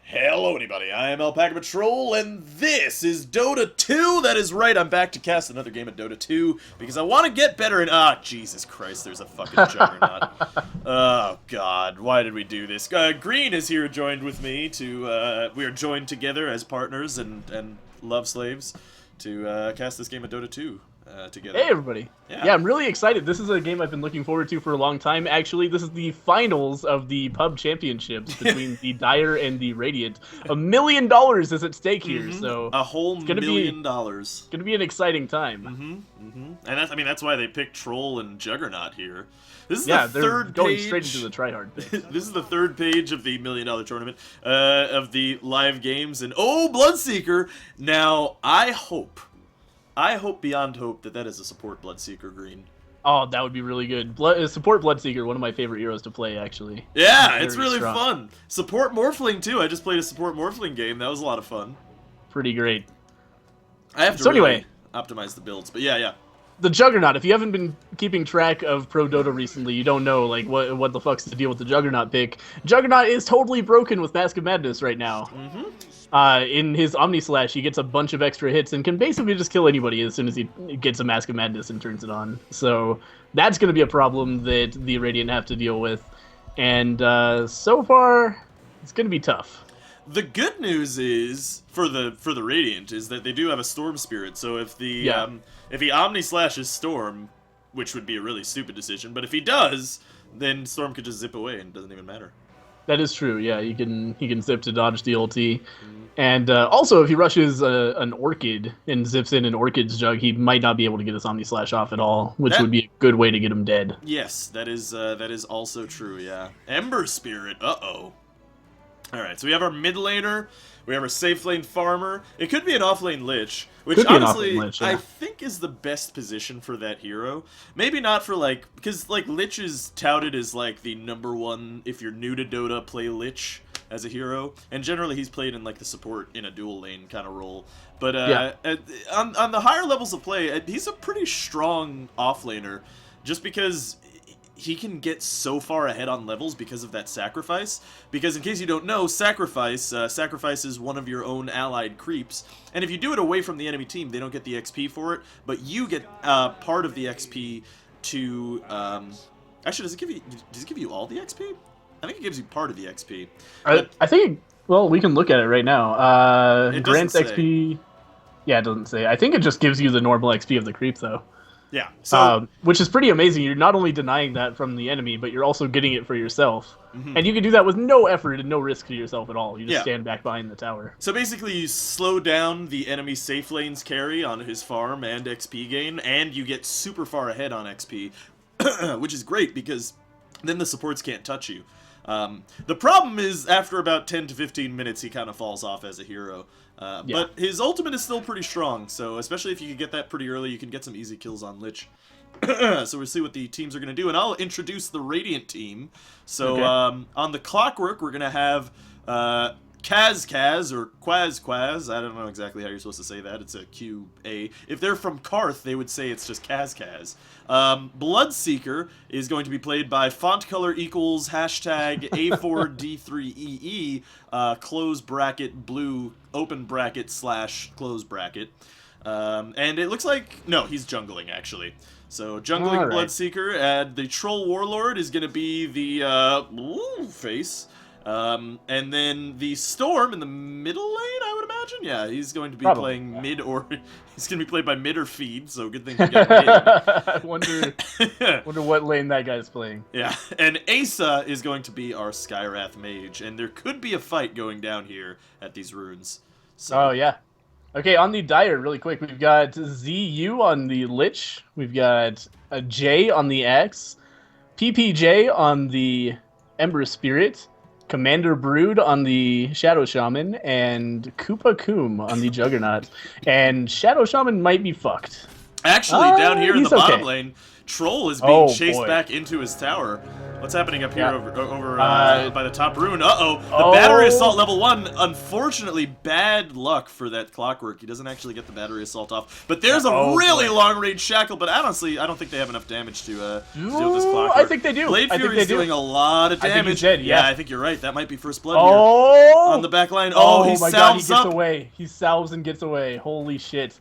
Hello, anybody. I am AlpacaPatrol, and this is Dota 2. That is right. I'm back to cast another game of Dota 2 because I want to get better in. Jesus Christ! There's a fucking juggernaut. Oh God! Why did we do this? Green is here, joined with me to. We are joined together as partners and love slaves to cast this game of Dota 2. Together. Hey everybody! Yeah, I'm really excited. This is a game I've been looking forward to for a long time. Actually, this is the finals of the Pub Championships between the Dire and the Radiant. $1 million is at stake here, so a whole $1 million. It's gonna be an exciting time. And that's why they picked Troll and Juggernaut here. This is the they're third going page. straight into the tryhard thing. This is the third page of the $1 million tournament of the live games, and Bloodseeker. Now I hope beyond hope that is a support Bloodseeker, Green. Oh, that would be really good. Support Bloodseeker, one of my favorite heroes to play, actually. Yeah, it's really fun. Support Morphling, too. I just played a support Morphling game. That was a lot of fun. Pretty great. I have to really optimize the builds, but yeah. The Juggernaut, if you haven't been keeping track of Pro Dota recently, you don't know like what the fuck's the deal with the Juggernaut pick. Juggernaut is totally broken with Mask of Madness right now. In his Omni Slash, he gets a bunch of extra hits and can basically just kill anybody as soon as he gets a Mask of Madness and turns it on. So that's going to be a problem that the Radiant have to deal with. And so far, it's going to be tough. The good news is for the Radiant is that they do have a Storm Spirit. So if the if he Omni Slashes Storm, which would be a really stupid decision, but if he does, then Storm could just zip away and it doesn't even matter. That is true. Yeah, he can zip to dodge the ulti. And also, if he rushes an Orchid and zips in an Orchid's Jug, he might not be able to get his Omni Slash off at all, which would be a good way to get him dead. Yes, that is also true, yeah. Ember Spirit, uh-oh. Alright, so we have our mid laner, we have our safe lane farmer. It could be an off lane lich, which honestly I think is the best position for that hero. Maybe not for because lich is touted as the #1 if you're new to Dota, play lich as a hero, and generally he's played in the support in a dual lane kind of role. But on the higher levels of play, he's a pretty strong offlaner, just because he can get so far ahead on levels because of that sacrifice. Because in case you don't know, sacrifice is one of your own allied creeps, and if you do it away from the enemy team, they don't get the XP for it, but you get part of the XP to. Actually, does it give you all the XP? I think it gives you part of the XP. I think. Well, we can look at it right now. It grants doesn't say. XP. Yeah, it doesn't say. I think it just gives you the normal XP of the creep, though. Yeah. So, which is pretty amazing. You're not only denying that from the enemy, but you're also getting it for yourself. And you can do that with no effort and no risk to yourself at all. You just stand back behind the tower. So basically, you slow down the enemy safe lane's carry on his farm and XP gain, and you get super far ahead on XP, which is great because then the supports can't touch you. The problem is, after about 10 to 15 minutes, he kind of falls off as a hero. But his ultimate is still pretty strong, so especially if you can get that pretty early, you can get some easy kills on Lich. So we'll see what the teams are going to do, and I'll introduce the Radiant team. So on the Clockwork, we're going to have Kaz or Quaz. I don't know exactly how you're supposed to say that. It's a QA. If they're from Karth, they would say it's just Kaz. Bloodseeker is going to be played by font color equals hashtag A4D3EE close bracket blue open bracket / close bracket. And it looks like no, he's jungling actually. So jungling Bloodseeker, and the Troll Warlord is going to be the face. And then the Storm in the middle lane, I would imagine. Yeah, he's going to be playing mid, or he's going to be played by mid or feed, so good thing he got mid. I wonder what lane that guy's playing. Yeah, and Asa is going to be our Skywrath Mage, and there could be a fight going down here at these runes. So. Oh, yeah. Okay, on the Dire, really quick, we've got ZU on the Lich, we've got a J on the Axe, PPJ on the Ember Spirit, Commander Brood on the Shadow Shaman, and Koopa Koom on the Juggernaut. And Shadow Shaman might be fucked. Actually, down here in the he's bottom okay. lane, Troll is being chased boy. back into his tower. What's happening up here over by the top rune? Uh-oh. The battery assault level 1. Unfortunately, bad luck for that Clockwork. He doesn't actually get the battery assault off. But there's a really long-range shackle, but honestly, I don't think they have enough damage to deal with this Clockwork. I think they do. Blade Fury is doing a lot of damage. I think he's dead, yeah. I think you're right. That might be first blood here on the back line. Oh, he my God, he salves gets up. away. He salves and gets away. Holy shit.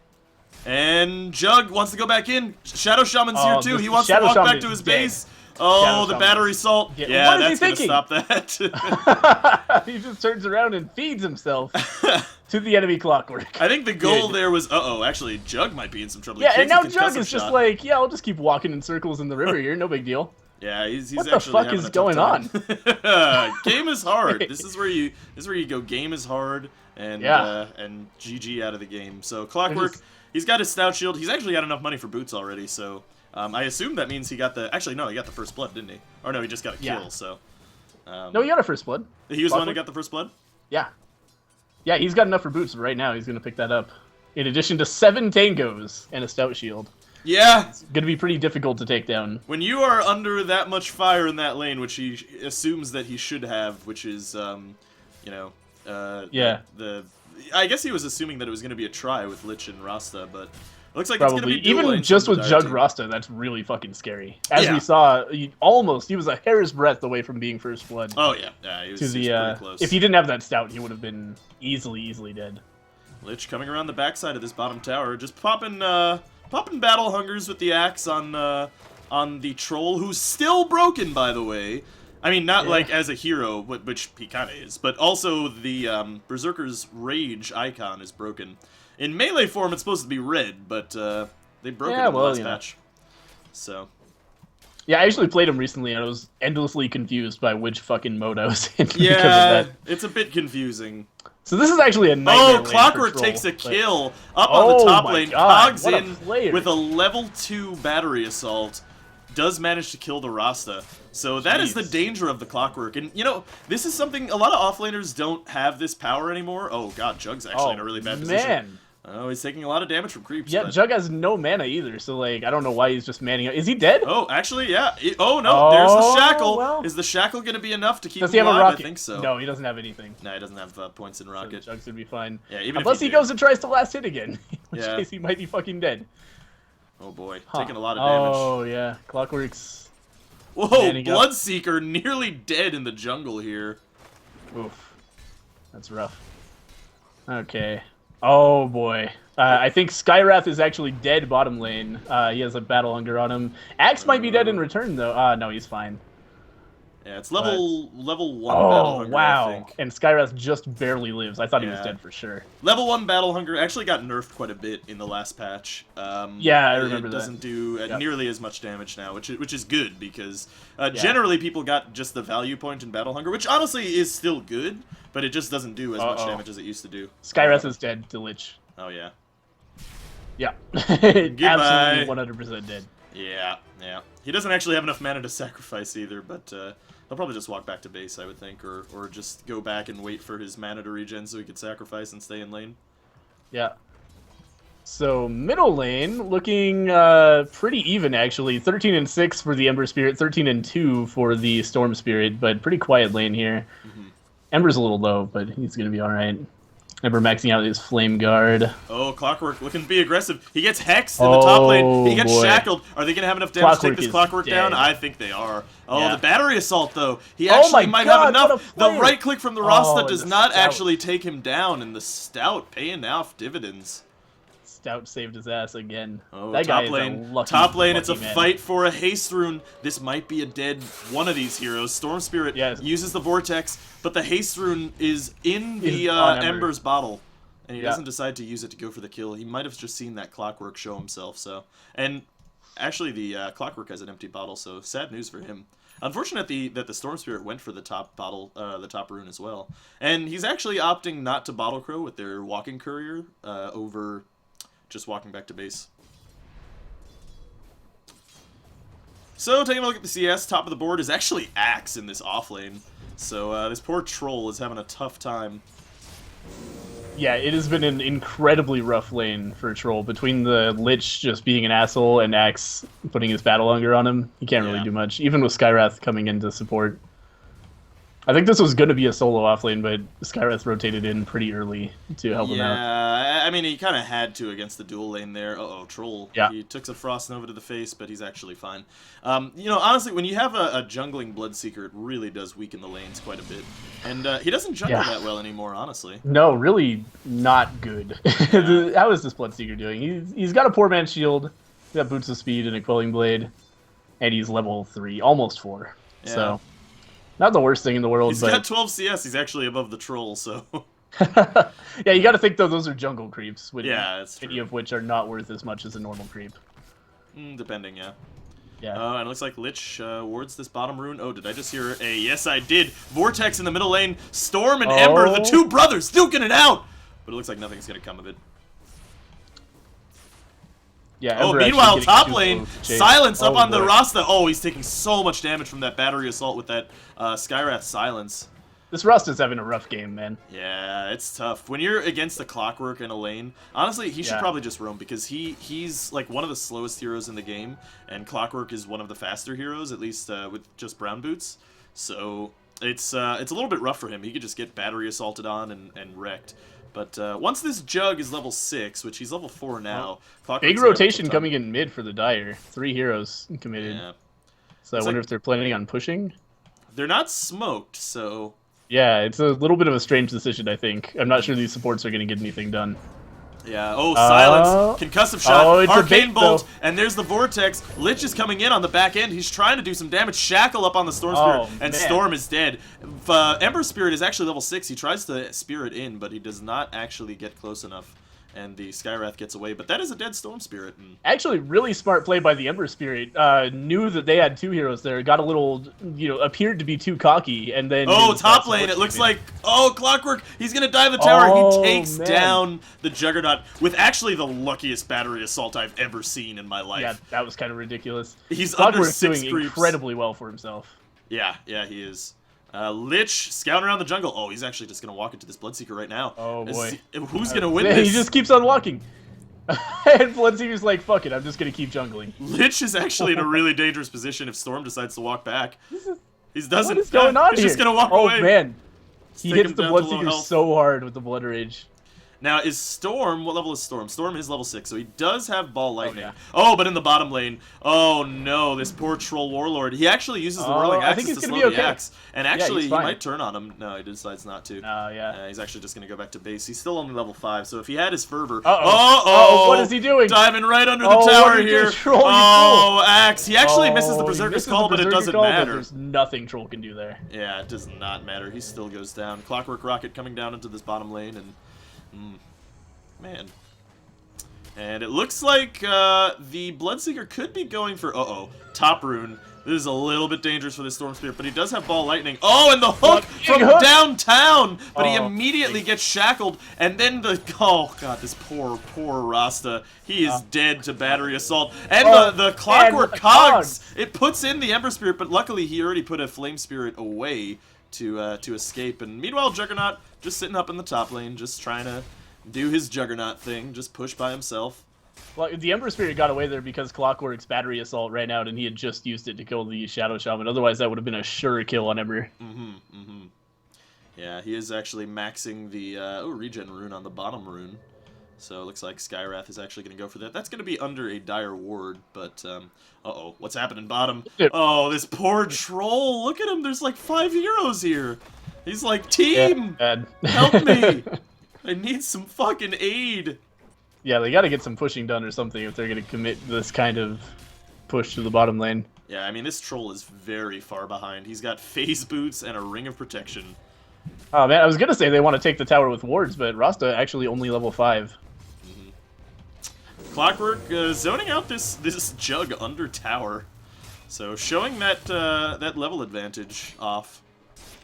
And Jug wants to go back in. Shadow Shaman's here too. He wants to walk back to his base. Oh, the battery salt. Yeah, that's going to stop that. He just turns around and feeds himself to the enemy Clockwork. I think the goal there was, actually, Jug might be in some trouble. Yeah, and now Jug is just like, yeah, I'll just keep walking in circles in the river here. No big deal. Yeah, he's what actually the fuck is going on? Game is hard. This is where you go. Game is hard, and GG out of the game. So Clockwork, he's got his stout shield. He's actually got enough money for boots already. So I assume that means he got the. Actually, no, he got the first blood, didn't he? Or no, he just got a kill. So no, he got a first blood. He was the one who got the first blood. Yeah, yeah, he's got enough for boots right now. He's gonna pick that up. In addition to 7 tangos and a stout shield. Yeah! It's gonna be pretty difficult to take down. When you are under that much fire in that lane, which he assumes that he should have, which is, I guess he was assuming that it was going to be a try with Lich and Rasta, but it looks like it's going to be dual even just with Jug Rasta, that's really fucking scary. As we saw, he was a hair's breadth away from being first blood. Oh yeah, he was pretty close. If he didn't have that stout, he would have been easily dead. Lich coming around the backside of this bottom tower, just popping battle hungers with the axe on the Troll, who's still broken, by the way. I mean, not like as a hero, which he kind of is, but also the Berserker's Rage icon is broken. In melee form, it's supposed to be red, but they broke it in the last patch. So. Yeah, I actually played him recently, and I was endlessly confused by which fucking mode I was in yeah, because of that. It's a bit confusing. So this is actually a nightmare. Oh, Clockwork takes a kill up on the top lane. Cogs in with a level 2 battery assault. Does manage to kill the Rasta. So that is the danger of the Clockwork. And, you know, this is something a lot of offlaners don't have this power anymore. Oh, God, Jug's actually in a really bad position. Oh, he's taking a lot of damage from creeps. Yeah, Jug has no mana either, so, like, I don't know why he's just manning out. Is he dead? Oh, actually, yeah. Oh, no, there's the shackle. Well. Is the shackle going to be enough to keep him alive? Does he have a rocket? I think so. No, he doesn't have anything. No, he doesn't have points in rocket. So Jug's going to be fine. Yeah, even unless he goes and tries to last hit again, in which case he might be fucking dead. Oh, boy. Taking a lot of damage. Oh, yeah. Clockwork's... Whoa, Bloodseeker nearly dead in the jungle here. Oof. That's rough. Okay. Oh, boy. I think Skywrath is actually dead bottom lane. He has a Battle Hunger on him. Axe might be dead in return, though. No, he's fine. Yeah, it's level 1 Battle Hunger, wow. I think. And Skywrath just barely lives. I thought he was dead for sure. Level 1 Battle Hunger actually got nerfed quite a bit in the last patch. Yeah, I remember that. It doesn't do nearly as much damage now, which is good, because generally people got just the value point in Battle Hunger, which honestly is still good, but it just doesn't do as much damage as it used to do. Skywrath is dead to Lich. Oh, yeah. Yeah. Goodbye. Absolutely 100% dead. Yeah. He doesn't actually have enough mana to sacrifice either, but he'll probably just walk back to base, I would think, or just go back and wait for his mana to regen so he could sacrifice and stay in lane. Yeah. So middle lane looking pretty even actually. 13 and 6 for the Ember Spirit, 13 and 2 for the Storm Spirit, but pretty quiet lane here. Ember's a little low, but he's gonna be all right. Ember maxing out his Flame Guard. Oh, Clockwork looking to be aggressive. He gets hexed in the top lane. He gets shackled. Are they going to have enough damage to take this Clockwork down? I think they are. Oh, the battery assault, though. He actually might have enough. The right click from the Rasta does not actually take him down, and the Stout paying off dividends. Stout saved his ass again. Oh, that top guy lane. is a lucky, top lane, it's a man. fight for a haste rune. This might be a dead one of these heroes. Storm Spirit uses the Vortex, but the haste rune is in the Ember's bottle. And he doesn't decide to use it to go for the kill. He might have just seen that Clockwork show himself, so... And actually, the Clockwork has an empty bottle, so sad news for him. Unfortunate that the Storm Spirit went for the top bottle, the top rune as well. And he's actually opting not to Bottle Crow with their Walking Courier over just walking back to base. So, taking a look at the CS, top of the board is actually Axe in this offlane. So, this poor Troll is having a tough time. Yeah, it has been an incredibly rough lane for Troll. Between the Lich just being an asshole and Axe putting his Battle Hunger on him, he can't really do much. Even with Skywrath coming in to support. I think this was going to be a solo offlane, but Skywrath rotated in pretty early to help him out. Yeah, I mean, he kind of had to against the dual lane there. Uh-oh, Troll. Yeah. He took some Frost Nova to the face, but he's actually fine. You know, honestly, when you have a jungling Bloodseeker, it really does weaken the lanes quite a bit. And he doesn't jungle that well anymore, honestly. No, really not good. How is this Bloodseeker doing? He's got a poor man's shield, he's got Boots of Speed and a Quelling Blade, and he's level 3, almost 4. Yeah. So... not the worst thing in the world, He's got 12 CS. He's actually above the Troll, so... yeah, you got to think, though, those are jungle creeps, that's any of which are not worth as much as a normal creep. Depending, yeah. Yeah. And it looks like Lich wards this bottom rune. Oh, did I just hear a... Yes, I did. Vortex in the middle lane. Storm and Ember, the two brothers, duking it out! But it looks like nothing's going to come of it. Yeah, oh, meanwhile, top lane, Silence up on the Rasta. Oh, he's taking so much damage from that battery assault with that Skywrath Silence. This Rasta's having a rough game, man. Yeah, it's tough. When you're against the Clockwork in a lane, honestly, he should probably just roam, because he's like one of the slowest heroes in the game, and Clockwork is one of the faster heroes, at least with just brown boots. So it's a little bit rough for him. He could just get battery assaulted on and wrecked. But once this Jug is level 6, which he's level 4 now... Big rotation coming in mid for the Dire. 3 heroes committed. Yeah. So I wonder if they're planning on pushing? They're not smoked, so... yeah, it's a little bit of a strange decision, I think. I'm not sure these supports are going to get anything done. Yeah, Silence, Concussive Shot, Arcane Bolt, and there's the Vortex. Lich is coming in on the back end. He's trying to do some damage. Shackle up on the Storm Spirit, and Storm is dead. Ember Spirit is actually level 6. He tries to Spirit in, but he does not actually get close enough. And the Skywrath gets away, but that is a dead Storm Spirit. Actually, really smart play by the Ember Spirit. Knew that they had 2 heroes there, got a little, appeared to be too cocky, and then... oh, top lane, it looks like... oh, Clockwork, he's gonna dive the tower. He takes down the Juggernaut with actually the luckiest battery assault I've ever seen in my life. Yeah, that was kind of ridiculous. He's under 6 doing creeps. Incredibly well for himself. Yeah, he is. Lich scouting around the jungle. Oh, he's actually just gonna walk into this Bloodseeker right now. Oh boy, who's gonna win this? He just keeps unlocking, and Bloodseeker's like, "Fuck it, I'm just gonna keep jungling." Lich is actually in a really dangerous position if Storm decides to walk back. He doesn't. What is going on He's here? just gonna walk away. Oh man, he hits the Bloodseeker so hard with the Blood Rage. Now, is Storm... what level is Storm? Storm is level 6, so he does have Ball Lightning. Oh, but in the bottom lane... oh, no, this poor Troll Warlord. He actually uses the Whirling Axes to slow the Axe. And actually, he might turn on him. No, he decides not to. Oh, yeah. He's actually just going to go back to base. He's still only level 5, so if he had his Fervor... Uh-oh, what is he doing? Diving right under the tower here. Oh, Axe. He actually misses the Berserker's Call, but it doesn't matter. There's nothing Troll can do there. Yeah, it does not matter. He still goes down. Clockwork Rocket coming down into this bottom lane, and... man. And it looks like the Bloodseeker could be going for... top rune. This is a little bit dangerous for the Storm Spirit, but he does have Ball Lightning. Oh, and the hook from downtown! But he immediately gets shackled, and then the... oh, God, this poor Rasta. He is dead to Battery Assault. And the Clockwork Cogs! It puts in the Ember Spirit, but luckily he already put a Flame Spirit away to escape. And meanwhile, Juggernaut just sitting up in the top lane, just trying to do his Juggernaut thing, just push by himself. Well, the Ember Spirit got away there because Clockwork's Battery Assault ran out and he had just used it to kill the Shadow Shaman. Otherwise, that would have been a sure kill on Ember. Yeah, he is actually maxing the regen rune on the bottom rune. So it looks like Skywrath is actually going to go for that. That's going to be under a Dire Ward, but, what's happening bottom? Oh, this poor Troll! Look at him, there's like 5 heroes here! He's like, team! Help me! I need some fucking aid! Yeah, they gotta get some pushing done or something if they're gonna commit this kind of push to the bottom lane. Yeah, I mean, this Troll is very far behind. He's got phase boots and a ring of protection. Oh man, I was gonna say they want to take the tower with wards, but Rasta actually only level 5. Clockwork zoning out this Jug under tower. So showing that that level advantage off.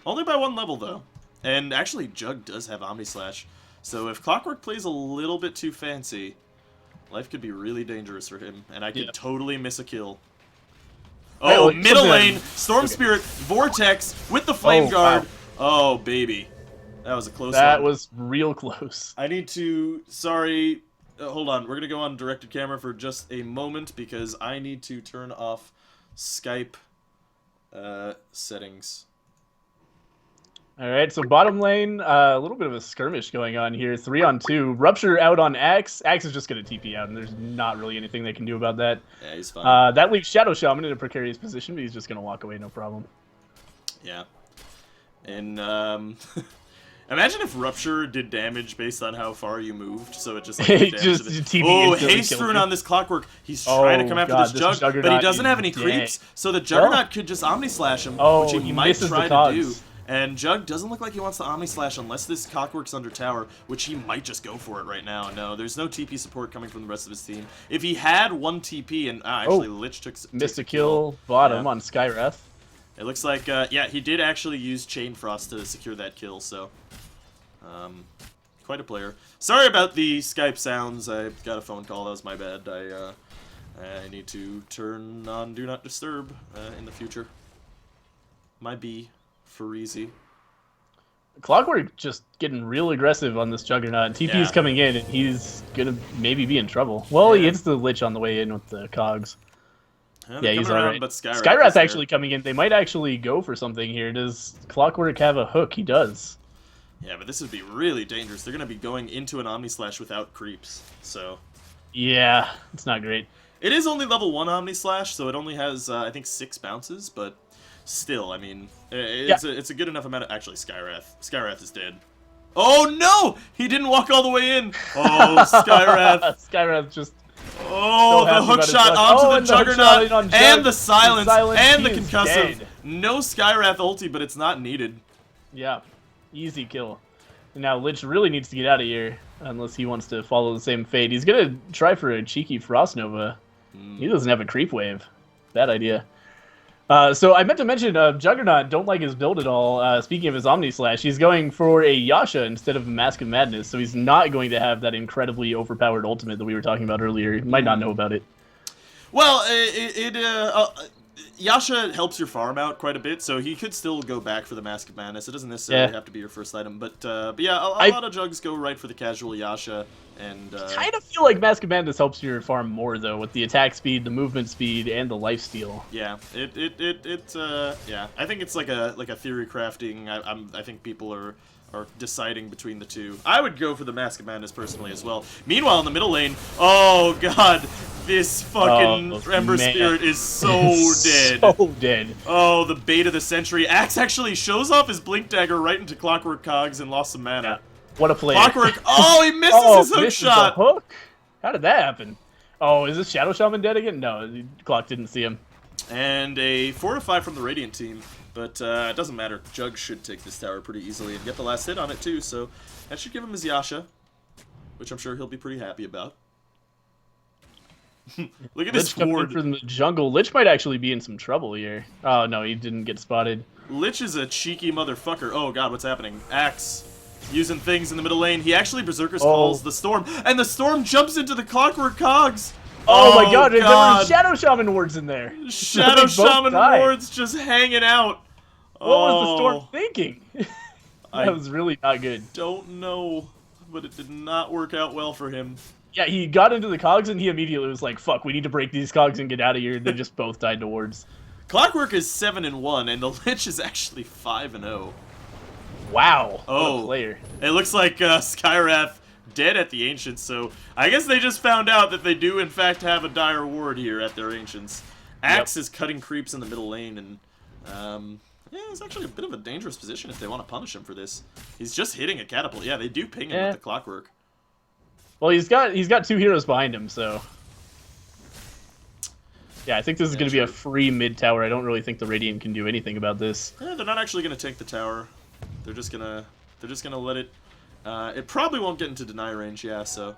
Only by 1 level, though. And actually, Jug does have Omni Slash. So if Clockwork plays a little bit too fancy, life could be really dangerous for him, and I could totally miss a kill. Oh, middle lane, Storm Spirit, Vortex with the Flame Guard. Wow. Oh, baby. That was a close one. That was real close. I need to... Sorry. Hold on. We're going to go on directed camera for just a moment because I need to turn off Skype settings. Alright, so bottom lane, a little bit of a skirmish going on here. 3-on-2. Rupture out on Axe. Axe is just going to TP out, and there's not really anything they can do about that. Yeah, he's fine. That leaves Shadow Shaman in a precarious position, but he's just going to walk away, no problem. Yeah. And, imagine if Rupture did damage based on how far you moved, so it just like did damage to the... Oh, Haste Rune on this Clockwork. He's trying to come after this Jug, but he doesn't have any creeps, so the Juggernaut could just Omni Slash him, which he might try to do. And Jug doesn't look like he wants to Omni Slash unless this Clockwork's under tower, which he might just go for it right now. No, there's no TP support coming from the rest of his team. If he had one TP, and actually Lich missed a kill bottom on Skywrath. It looks like, yeah, he did actually use Chain Frost to secure that kill, so... quite a player. Sorry about the Skype sounds. I got a phone call. That was my bad. I need to turn on Do Not Disturb in the future. My B for easy. Clockwork just getting real aggressive on this Juggernaut. TP is coming in, and he's gonna maybe be in trouble. Well, he hits the Lich on the way in with the Cogs. Yeah, he's alright. Skywrath actually coming in. They might actually go for something here. Does Clockwork have a hook? He does. Yeah, but this would be really dangerous. They're going to be going into an Omni Slash without creeps, so... Yeah, it's not great. It is only level 1 Omni Slash, so it only has, I think, 6 bounces, but still, I mean, it's a good enough amount of... Actually, Skywrath is dead. Oh, no! He didn't walk all the way in! Oh, Skywrath. Skywrath just... Oh, the hook shot onto the Juggernaut, and the silence, and the concussive. Dead. No Skywrath ulti, but it's not needed. Yeah. Easy kill. And now Lich really needs to get out of here, unless he wants to follow the same fate. He's gonna try for a cheeky Frost Nova. He doesn't have a creep wave. Bad idea. So I meant to mention, Juggernaut don't like his build at all. Speaking of his Omni Slash, he's going for a Yasha instead of a Mask of Madness, so he's not going to have that incredibly overpowered ultimate that we were talking about earlier. You might not know about it. Well, Yasha helps your farm out quite a bit, so he could still go back for the Mask of Madness. It doesn't necessarily have to be your first item, but yeah, a lot of Jugs go right for the casual Yasha, and... I kind of feel like Mask of Madness helps your farm more, though, with the attack speed, the movement speed, and the lifesteal. Yeah, yeah, I think it's like a theory crafting. I think people are deciding between the two. I would go for the Mask of Madness personally as well. Meanwhile, in the middle lane, oh god, this fucking Ember Spirit is so dead. So dead. Oh, the bait of the century. Axe actually shows off his Blink Dagger right into Clockwork Cogs and lost some mana. Yeah. What a play. Clockwork, oh, he misses his hook shot. The hook? How did that happen? Oh, is this Shadow Shaman dead again? No, the Clock didn't see him. And a 4-5 from the Radiant team. But it doesn't matter. Jug should take this tower pretty easily and get the last hit on it too, so that should give him his Yasha, which I'm sure he'll be pretty happy about. Look at this ward. From the jungle. Lich might actually be in some trouble here. Oh no, he didn't get spotted. Lich is a cheeky motherfucker. Oh god, what's happening? Axe using things in the middle lane. He actually Berserker's calls the Storm, and the Storm jumps into the Clockwork Cogs. Oh my god, there were Shadow Shaman wards in there. Shadow Shaman wards just hanging out. What was the Storm thinking? That was really not good. Don't know, but it did not work out well for him. Yeah, he got into the Cogs and he immediately was like, fuck, we need to break these Cogs and get out of here. They just both died to wards. Clockwork is 7-1, and the Lich is actually 5-0. Wow. What a player. It looks like Skywrath dead at the Ancients, so I guess they just found out that they do in fact have a dire ward here at their Ancients. Axe is cutting creeps in the middle lane, and yeah, it's actually a bit of a dangerous position if they want to punish him for this. He's just hitting a catapult. Yeah, they do ping him with the Clockwork. Well, he's got 2 heroes behind him, so yeah, I think this is going to be a free mid tower. I don't really think the Radiant can do anything about this. Yeah, they're not actually going to take the tower. They're just gonna let it. It probably won't get into deny range, yeah, so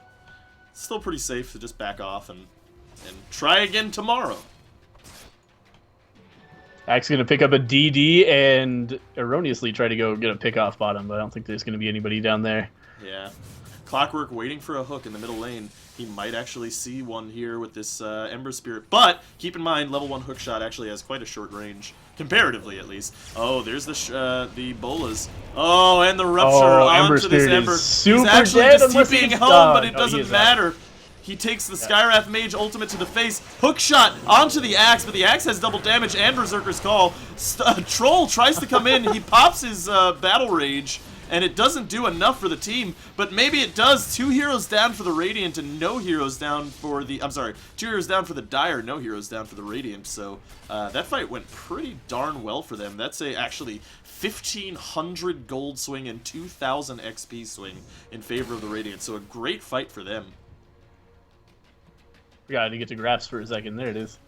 it's still pretty safe to just back off and try again tomorrow. Axe going to pick up a DD and erroneously try to go get a pick off bottom, but I don't think there's going to be anybody down there. Yeah. Clockwork waiting for a hook in the middle lane. He might actually see one here with this Ember Spirit. But keep in mind, level 1 hookshot actually has quite a short range. Comparatively, at least. Oh, there's the bolas. Oh, and the Rupture onto this Ember. Super he's actually dead just TPing home, but it no, doesn't matter. He takes the Skywrath Mage ultimate to the face. Hookshot onto the axe, but the axe has double damage and Berserker's Call. Troll tries to come in. He pops his Battle Rage, and it doesn't do enough for the team. But maybe it does. 2 heroes down for the Radiant and no heroes down for the... I'm sorry. 2 heroes down for the Dire, no heroes down for the Radiant. So that fight went pretty darn well for them. That's a actually 1,500 gold swing and 2,000 XP swing in favor of the Radiant. So a great fight for them. Forgot to get to graphs for a second. There it is.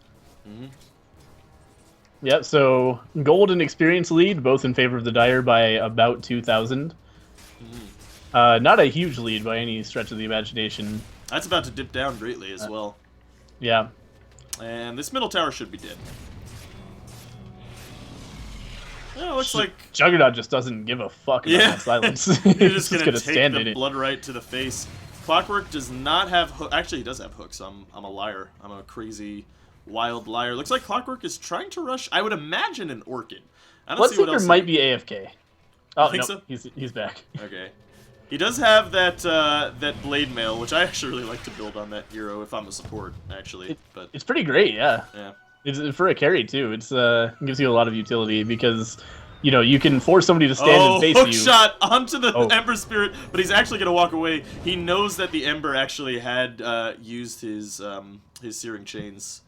Yep, so gold and experience lead, both in favor of the Dire by about 2,000. Not a huge lead by any stretch of the imagination. That's about to dip down greatly as well. Yeah. And this middle tower should be dead. Yeah, it looks like... Juggernaut just doesn't give a fuck about that silence. He's just gonna stand take in the blood right to the face. Clockwork does not have actually, he does have hooks. I'm a liar. I'm a crazy, wild liar. Looks like Clockwork is trying to rush, I would imagine, an Orchid. I don't see what else. might be AFK. Oh, think no, so? he's back. Okay. He does have that that Blade Mail, which I actually really like to build on that hero if I'm a support, actually. But it's pretty great, yeah. Yeah. It's for a carry too. It gives you a lot of utility because, you know, you can force somebody to stand and face hook you. Shot onto the Ember Spirit, but he's actually going to walk away. He knows that the Ember actually had used his Searing Chains,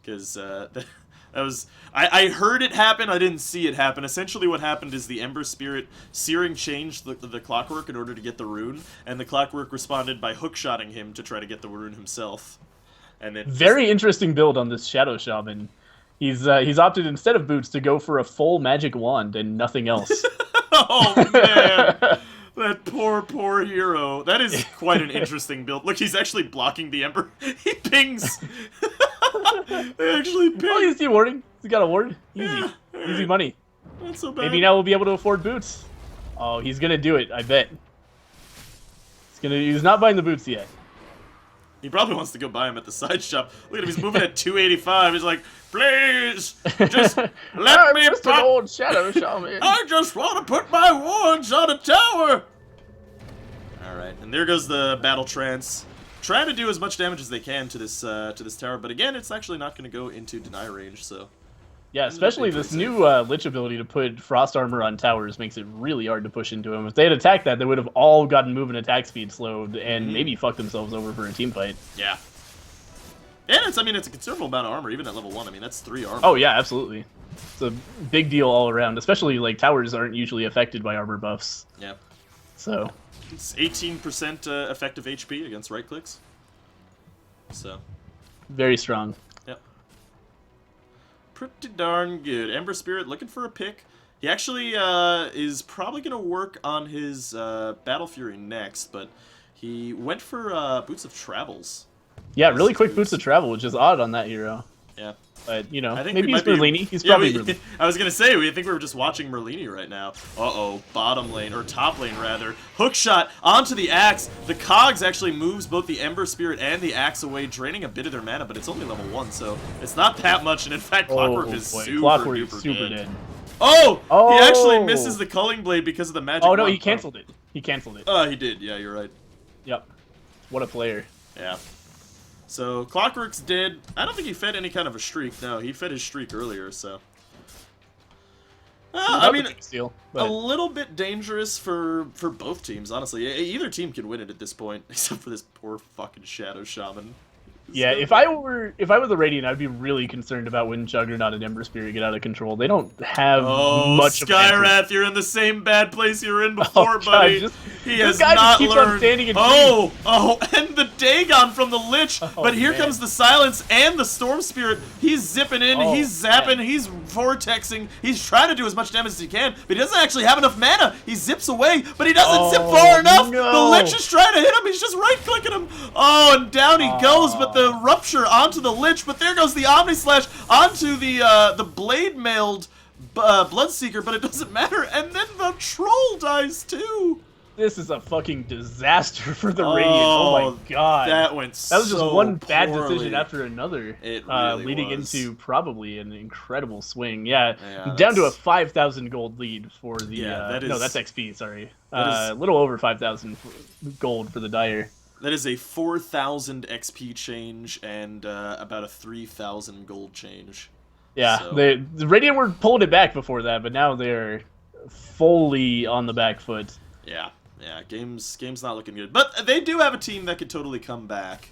because that was... I heard it happen, I didn't see it happen. Essentially what happened is the Ember Spirit Searing changed the Clockwork in order to get the rune, and the Clockwork responded by hookshotting him to try to get the rune himself. And then very interesting build on this Shadow Shaman. He's opted, instead of boots, to go for a full magic wand and nothing else. Oh, man. That poor hero. That is quite an interesting build. Look, he's actually blocking the Ember. He pings. They actually ping. Oh, he's warding. He's got a ward. Easy. Yeah, Easy money. Not so bad. Maybe now we'll be able to afford boots. Oh, he's going to do it, I bet. He's not buying the boots yet. He probably wants to go buy him at the side shop. Look at him, he's moving at 285. He's like, please, just let me just an old Shadow Shaman. I just want to put my wands on a tower. Alright, and there goes the Battle Trance. Trying to do as much damage as they can to this tower, but again, it's actually not going to go into deny range, so... Yeah, especially this new Lich ability to put Frost Armor on towers makes it really hard to push into them. If they had attacked that, they would have all gotten move and attack speed slowed and maybe fucked themselves over for a team fight. Yeah. And it's a considerable amount of armor, even at level 1. I mean, that's 3 armor. Oh, yeah, absolutely. It's a big deal all around, especially, like, towers aren't usually affected by armor buffs. Yeah. So... It's 18% effective HP against right clicks. So... Very strong. Pretty darn good. Ember Spirit looking for a pick. He actually is probably going to work on his Battle Fury next, but he went for Boots of Travels. Yeah, really quick Boots of Travel, which is odd on that hero. Yeah. But, you know, I think maybe he's Merlini. He's probably Merlini. I was going to say, we think we were just watching Merlini right now. Uh-oh, bottom lane, or top lane, rather. Hookshot onto the axe. The Cogs actually moves both the Ember Spirit and the axe away, draining a bit of their mana, but it's only level 1, so it's not that much, and in fact, Clockwork is super dead. Oh! He actually misses the Culling Blade because of the magic. Oh, no, he canceled it. He canceled it. Oh, he did. Yeah, you're right. Yep. What a player. Yeah. So, Clockwork's dead. I don't think he fed any kind of a streak. No, he fed his streak earlier, so... I mean, a little bit dangerous for both teams, honestly. Either team can win it at this point, except for this poor fucking Shadow Shaman. Yeah, if I were the Radiant, I'd be really concerned about when Juggernaut and Ember Spirit get out of control. They don't have much of Skywrath, you're in the same bad place you were in before, buddy. He has not learned. And the Dagon from the Lich. But here comes the Silence and the Storm Spirit. He's zipping in, he's zapping, he's vortexing. He's trying to do as much damage as he can, but he doesn't actually have enough mana. He zips away, but he doesn't zip far enough. No. The Lich is trying to hit him. He's just right-clicking him. Oh, and down he goes, but the Rupture onto the Lich, but there goes the Omni Slash onto the blade mailed Bloodseeker, but it doesn't matter. And then the Troll dies too. This is a fucking disaster for the Radiant. Oh my god. That went That was just so one bad poorly. decision after another. It really leading was. into probably an incredible swing. Yeah, Yeah, down to a that's- 5,000 gold lead for the. Yeah, that is- no, that's XP. Sorry, that a little over 5,000 gold for the Dire. That is a 4,000 XP change and about a 3,000 gold change. Yeah, So- the Radiant were pulling it back before that, but now they're fully on the back foot. Yeah, game's not looking good. But they do have a team that could totally come back,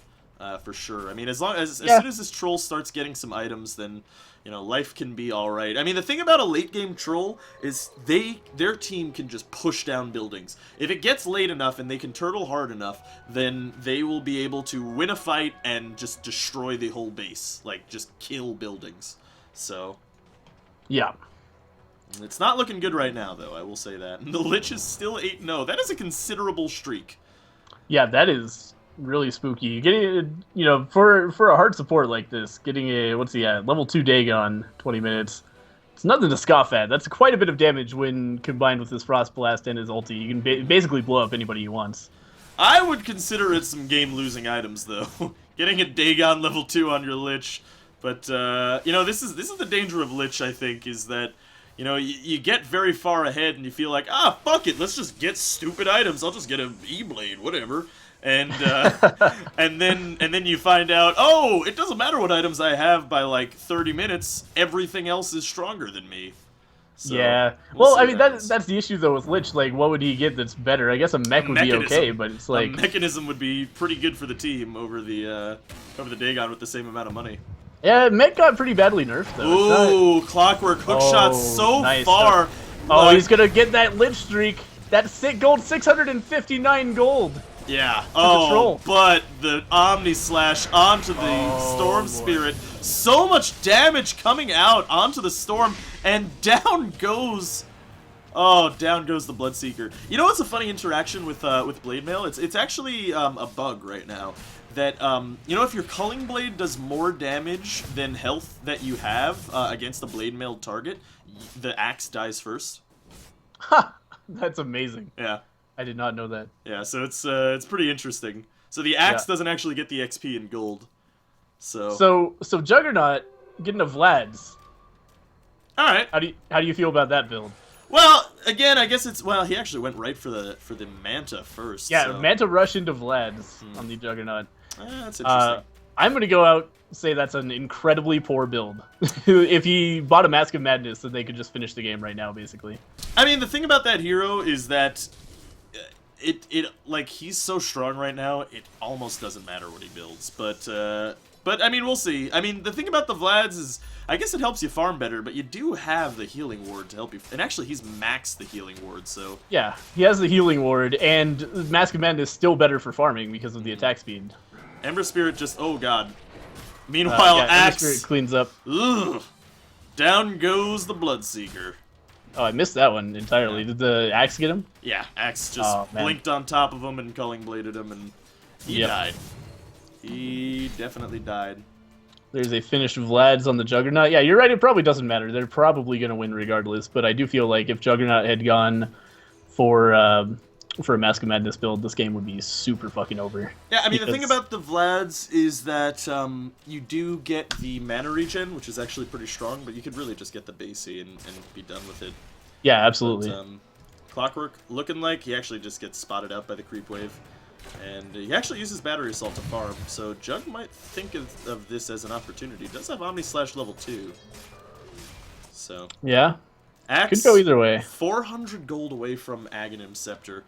for sure. I mean, as soon as this troll starts getting some items, then life can be all right. I mean, the thing about a late game troll is their team can just push down buildings. If it gets late enough and they can turtle hard enough, then they will be able to win a fight and just destroy the whole base, like just kill buildings. So Yeah. it's not looking good right now, though, I will say that. And the Lich is still 8-0. That is a considerable streak. Yeah, that is really spooky. Getting, for a hard support like this, getting a, what's he at, level 2 Dagon, 20 minutes, it's nothing to scoff at. That's quite a bit of damage when combined with his Frost Blast and his ulti. You can basically blow up anybody he wants. I would consider it some game-losing items, though. Getting a Dagon level 2 on your Lich. But, this is the danger of Lich, I think, is that you get very far ahead and you feel like, fuck it, let's just get stupid items. I'll just get an E-Blade, whatever. And and then you find out, oh, it doesn't matter what items I have by like 30 minutes. Everything else is stronger than me. So, yeah. we'll Well, see I mean, what happens. that's the issue, though, with Lich. Like, what would he get that's better? I guess a mech would be okay, but it's like... A mechanism would be pretty good for the team over the Dagon with the same amount of money. Yeah, mech got pretty badly nerfed, though. It's not- Ooh, clockwork hook shot so nice far. Oh, but- he's gonna get that Lich streak. That gold, 659 gold. Yeah. troll. But the Omni Slash onto the Storm boy. Spirit. So much damage coming out onto the Storm, and down goes. Oh, down goes the Bloodseeker. You know what's a funny interaction with Blade Mail? It's actually a bug right now. That, if your Culling Blade does more damage than health that you have against a Blade Mailed target, the axe dies first. Ha! That's amazing. Yeah. I did not know that. Yeah, so it's pretty interesting. So the axe doesn't actually get the XP in gold. So Juggernaut getting a Vlad's. all right. How do you feel about that build? Well, again, I guess he actually went right for the Manta first. Yeah, so. Manta rush into Vlad's on the Juggernaut. That's interesting. I'm gonna go out and say that's an incredibly poor build. If he bought a Mask of Madness, then they could just finish the game right now, basically. I mean, the thing about that hero is that he's so strong right now, it almost doesn't matter what he builds. But I mean, we'll see. I mean, the thing about the Vlads is, I guess it helps you farm better, but you do have the healing ward to help you. And actually, he's maxed the healing ward, so... Yeah, he has the healing ward, and Mask of Madness is still better for farming because of the attack speed. Ember Spirit just... Oh, God. Meanwhile, Ember Axe... Spirit cleans up. Ugh. Down goes the Bloodseeker. Oh, I missed that one entirely. Did the axe get him? Yeah, Axe just blinked on top of him and Culling Bladed him, and he died. He definitely died. There's a finished Vlad's on the Juggernaut. Yeah, you're right. It probably doesn't matter. They're probably going to win regardless. But I do feel like if Juggernaut had gone for a Mask of Madness build, this game would be super fucking over. Yeah, I mean, the thing about the Vlads is that you do get the mana regen, which is actually pretty strong, but you could really just get the basey and be done with it. Yeah, absolutely. But, Clockwork, looking like he actually just gets spotted out by the creep wave. And he actually uses Battery Assault to farm, so Jug might think of this as an opportunity. He does have Omni Slash level 2. So... Yeah. Axe, Could go either way. 400 gold away from Aghanim Scepter.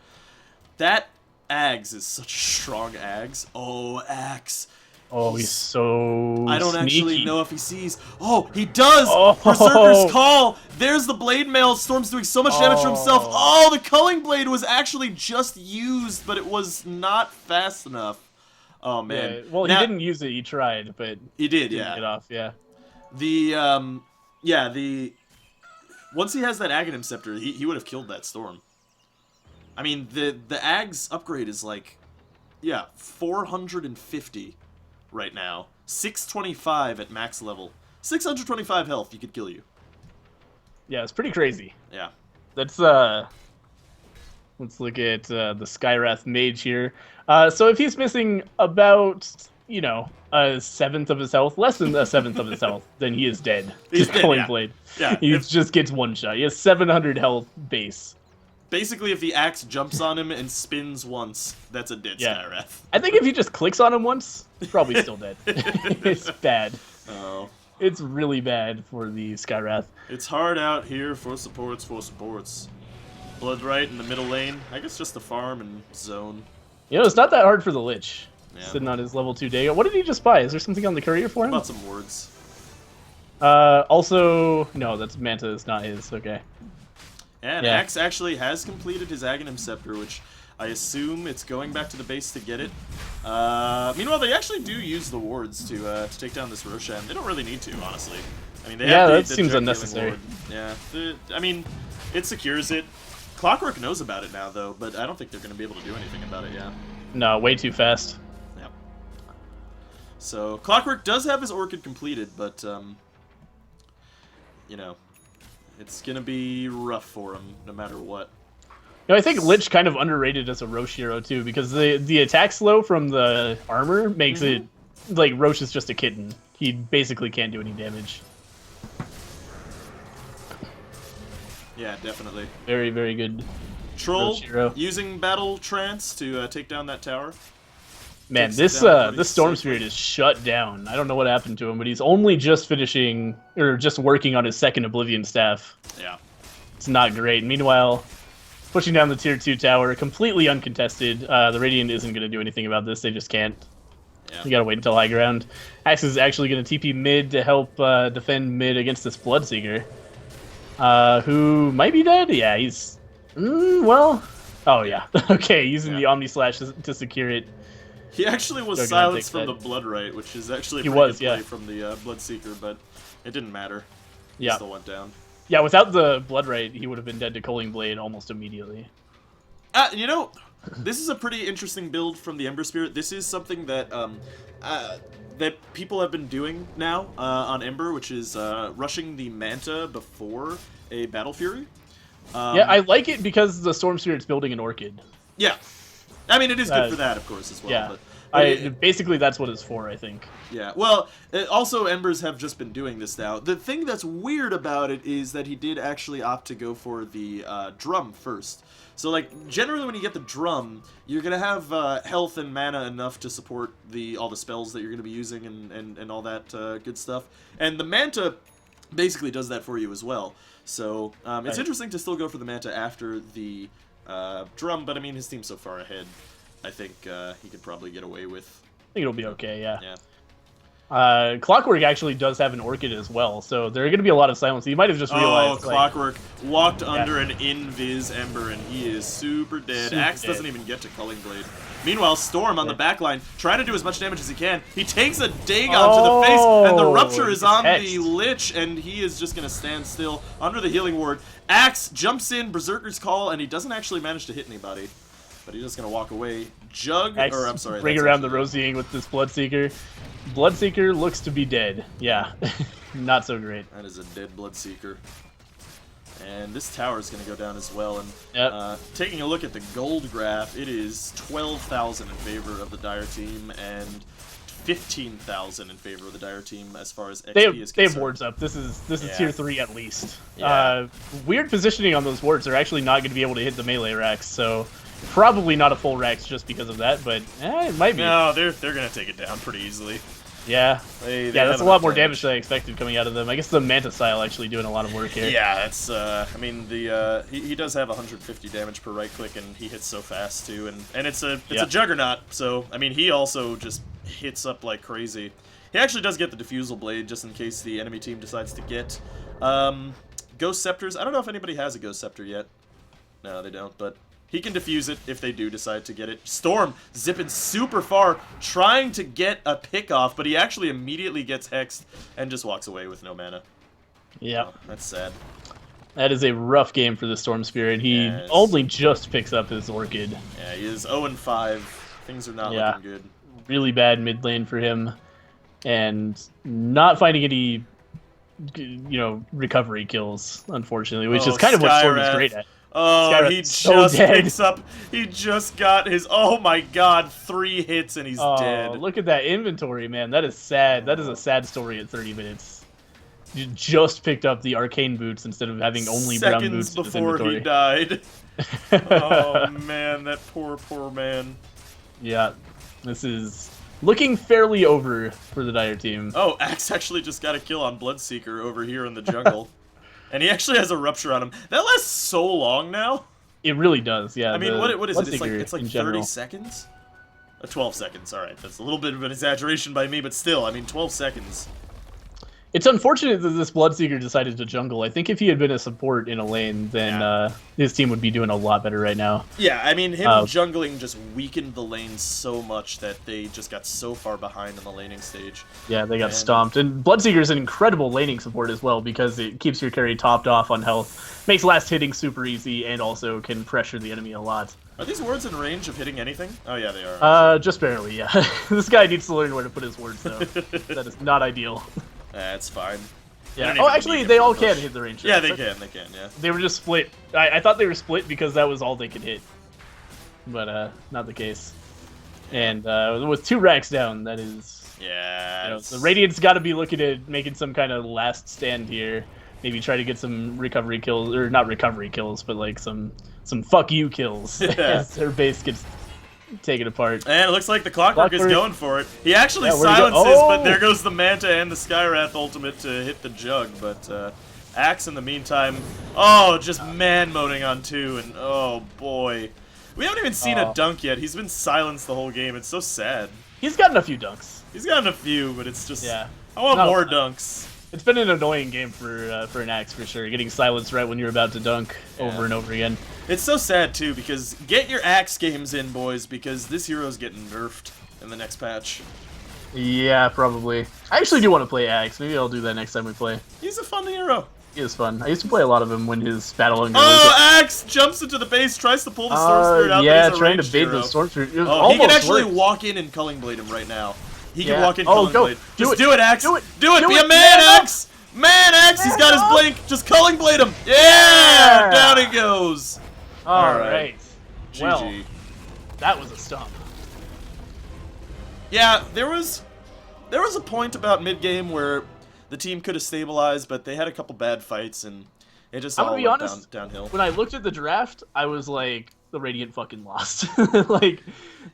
That Ags is such a strong Ags. Oh, Axe. Oh, he's so I don't sneaky. actually know if he sees. Oh, he does! Oh. Berserker's Call! There's the Blade Mail. Storm's doing so much damage to himself. Oh, the Culling Blade was actually just used, but it was not fast enough. Oh, man. Yeah, well, Now, he didn't use it. He tried, but He did, didn't yeah. get off. Yeah. Once he has that Aghanim Scepter, he would have killed that Storm. I mean, the Ags upgrade is like, 450 right now. 625 at max level. 625 health, he could kill you. Yeah, it's pretty crazy. Yeah. That's Let's look at the Skywrath Mage here. So if he's missing about, a seventh of his health, less than a seventh of his health, then he is dead. He's dead, Culling yeah. Blade. Yeah, He just gets one shot. He has 700 health base. Basically, if the axe jumps on him and spins once, that's a dead Skywrath. I think if he just clicks on him once, he's probably still dead. It's bad. Oh. It's really bad for the Skywrath. It's hard out here for supports, Blood right in the middle lane. I guess just the farm and zone. It's not that hard for the Lich. Yeah. Sitting on his level 2 Dago. What did he just buy? Is there something on the courier for him? Bought some wards. Also, no, that's Manta. It's not his. Okay. And Axe actually has completed his Aghanim Scepter, which I assume it's going back to the base to get it. Meanwhile, they actually do use the wards to take down this Roshan. They don't really need to, honestly. I mean, they have that the seems Jet unnecessary. Ward. Yeah, I mean, it secures it. Clockwork knows about it now, though, but I don't think they're going to be able to do anything about it yet. No, way too fast. Yep. So, Clockwork does have his Orchid completed, but, it's going to be rough for him, no matter what. I think Lich kind of underrated as a Roche hero, too, because the attack slow from the armor makes it, like, Roche is just a kitten. He basically can't do any damage. Yeah, definitely. Very, very good. Troll hero. using Battle Trance to take down that tower. Man, Takes this it down this Storm safely. Spirit is shut down. I don't know what happened to him, but he's only just finishing, or just working on his second Oblivion Staff. Yeah. It's not great. Meanwhile, pushing down the tier 2 tower, completely uncontested. The Radiant isn't going to do anything about this. They just can't. Yeah. You gotta wait until high ground. Axe is actually going to TP mid to help defend mid against this Bloodseeker. Who might be dead? Yeah, he's... well... Oh, yeah. Okay, using the Omni Slash to secure it. He actually was Juggernaut silenced takes from that. the Blood Right, which is actually a He pretty was, good play yeah. from the Bloodseeker, but it didn't matter. He Yeah. still went down. Yeah, without the Blood Right, he would have been dead to Culling Blade almost immediately. This is a pretty interesting build from the Ember Spirit. This is something that that people have been doing now on Ember, which is rushing the Manta before a Battle Fury. Yeah, I like it because the Storm Spirit's building an Orchid. Yeah. I mean, it is good for that, of course, as well. Yeah. But basically, that's what it's for, I think. yeah, well, also Embers have just been doing this now. The thing that's weird about it is that he did actually opt to go for the drum first. So, like, generally when you get the drum, you're going to have health and mana enough to support all the spells that you're going to be using and all that good stuff. And the Manta basically does that for you as well. So, it's interesting to still go for the Manta after the drum, but I mean, his team's so far ahead. I think he could probably get away with. I think it'll be okay, yeah. Yeah. Clockwork actually does have an Orchid as well, so there are going to be a lot of silence. You might have just realized. Clockwork walked under an Invis Ember, and he is super dead. Super Axe dead. doesn't even get to Culling Blade. Meanwhile, Storm on the back line, trying to do as much damage as he can. He takes a Dagon to the face, and the Rupture is on the Lich, and he is just going to stand still under the Healing Ward. Axe jumps in, Berserker's Call, and he doesn't actually manage to hit anybody. But he's just going to walk away. Bring around the Rosying with this Bloodseeker. Bloodseeker looks to be dead. Yeah, not so great. That is a dead Bloodseeker. And this tower is going to go down as well. And taking a look at the gold graph, it is 12,000 in favor of the Dire team and 15,000 in favor of the Dire team as far as XP is concerned. They have wards up. This is tier 3 at least. Yeah. Weird positioning on those wards. They're actually not going to be able to hit the melee racks, so probably not a full racks just because of that, but it might be. No, they're going to take it down pretty easily. Yeah. They That's a lot more damage than I expected coming out of them. I guess the Manta style actually doing a lot of work here. Yeah, that's, I mean, he does have 150 damage per right click, and he hits so fast, too, and it's a Juggernaut, so, I mean, he also just hits up like crazy. He actually does get the Diffusal Blade, just in case the enemy team decides to get Ghost Scepters. I don't know if anybody has a Ghost Scepter yet. No, they don't, but he can defuse it if they do decide to get it. Storm zipping super far, trying to get a pick off, but he actually immediately gets hexed and just walks away with no mana. Yeah. Oh, that's sad. That is a rough game for the Storm Spirit. He only just picks up his Orchid. Yeah, he is 0-5. Things are not looking good. Really bad mid lane for him. And not finding any, recovery kills, unfortunately, which is kind of what Storm is great at. Oh, Skyrim he is so just dead. picks up. He just got his. Oh my God, 3 hits and he's dead. Look at that inventory, man. That is sad. That is a sad story at 30 minutes. You just picked up the arcane boots instead of having only brown Seconds boots in his before he inventory. died. Oh man, that poor man. Yeah, this is looking fairly over for the Dire team. Oh, Axe actually just got a kill on Bloodseeker over here in the jungle. And he actually has a rupture on him. That lasts so long now. It really does, yeah. I mean, what is it? It's like 30 general. seconds? 12 seconds, alright. That's a little bit of an exaggeration by me, but still, I mean, 12 seconds. It's unfortunate that this Bloodseeker decided to jungle. I think if he had been a support in a lane, then his team would be doing a lot better right now. Yeah, I mean, him jungling just weakened the lane so much that they just got so far behind in the laning stage. Yeah, they got stomped. And Bloodseeker is an incredible laning support as well because it keeps your carry topped off on health, makes last hitting super easy, and also can pressure the enemy a lot. Are these wards in range of hitting anything? Oh, yeah, they are. Just barely, yeah. This guy needs to learn where to put his words, though. That is not ideal. That's fine. Yeah. Oh, actually, they all can hit the range. Yeah, they can, yeah. They were just split. I thought they were split because that was all they could hit. But, not the case. And, with 2 racks down, that is... Yeah. You know, the Radiant's got to be looking at making some kind of last stand here. Maybe try to get some recovery kills, or not recovery kills, but, like, some fuck you kills as their base gets taken apart. And it looks like the Clockwork is going for it. He actually silences, but there goes the Manta and the Skywrath ultimate to hit the Jug. But Axe in the meantime, just man-moding on 2, and oh boy. We haven't even seen a dunk yet. He's been silenced the whole game. It's so sad. He's gotten a few dunks. He's gotten a few, but it's just... Yeah. I want more dunks. It's been an annoying game for an Axe, for sure. Getting silenced right when you're about to dunk over and over again. It's so sad, too, because get your Axe games in, boys, because this hero's getting nerfed in the next patch. Yeah, probably. I actually do want to play Axe. Maybe I'll do that next time we play. He's a fun hero. He is fun. I used to play a lot of him when his battle hunger Axe jumps into the base, tries to pull the Storm Spirit out. Yeah, trying to bait the Storm Spirit. He can actually walk in and Culling Blade him right now. He can walk in Culling Blade. Just do it, Axe. Do it. Be a man, Axe. Man, Axe. He's got his blink. Just Culling Blade him. Yeah. Down he goes. All right. GG. Well, that was a stomp. Yeah, there was a point about mid-game where the team could have stabilized, but they had a couple bad fights, and it just all went downhill. When I looked at the draft, I was like, the Radiant fucking lost. Like,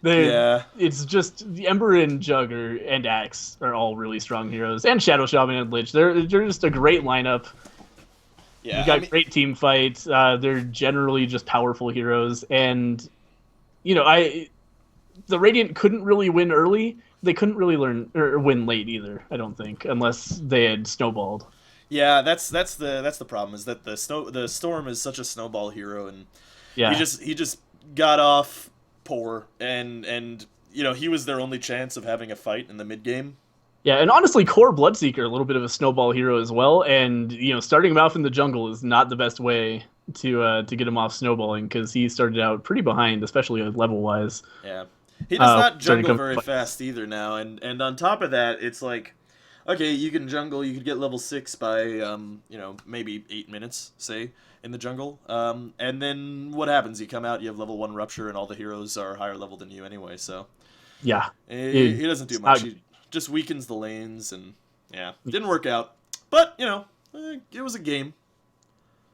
it's just the Ember and Jug and Axe are all really strong heroes, and Shadow Shaman and Lich. They're just a great lineup. Yeah, you got great team fights. They're generally just powerful heroes, and you know, the Radiant couldn't really win early. They couldn't really win late either. I don't think, unless they had snowballed. Yeah, that's the problem, is that the Storm is such a snowball hero, and he just got off poor, and you know, he was their only chance of having a fight in the mid game. Yeah, and honestly, core Bloodseeker, a little bit of a snowball hero as well, and you know, starting him off in the jungle is not the best way to get him off snowballing, because he started out pretty behind, especially level wise. Yeah, he does not jungle very fast either now, and on top of that, it's like, okay, you can jungle, you could get level 6 by you know, maybe 8 minutes, say, in the jungle, and then what happens? You come out, you have level 1 Rupture, and all the heroes are higher level than you anyway. So yeah, he doesn't do much. He just weakens the lanes, and yeah, didn't work out. But you know, it was a game.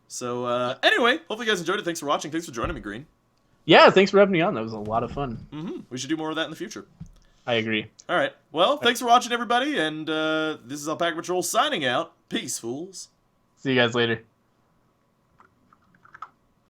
So anyway, hopefully you guys enjoyed it. Thanks for watching. Thanks for joining me, Green. Yeah, thanks for having me on. That was a lot of fun. We should do more of that in the future. I agree. All right. Well, thanks for watching, everybody, and this is AlpacaPatrol signing out. Peace, fools. See you guys later.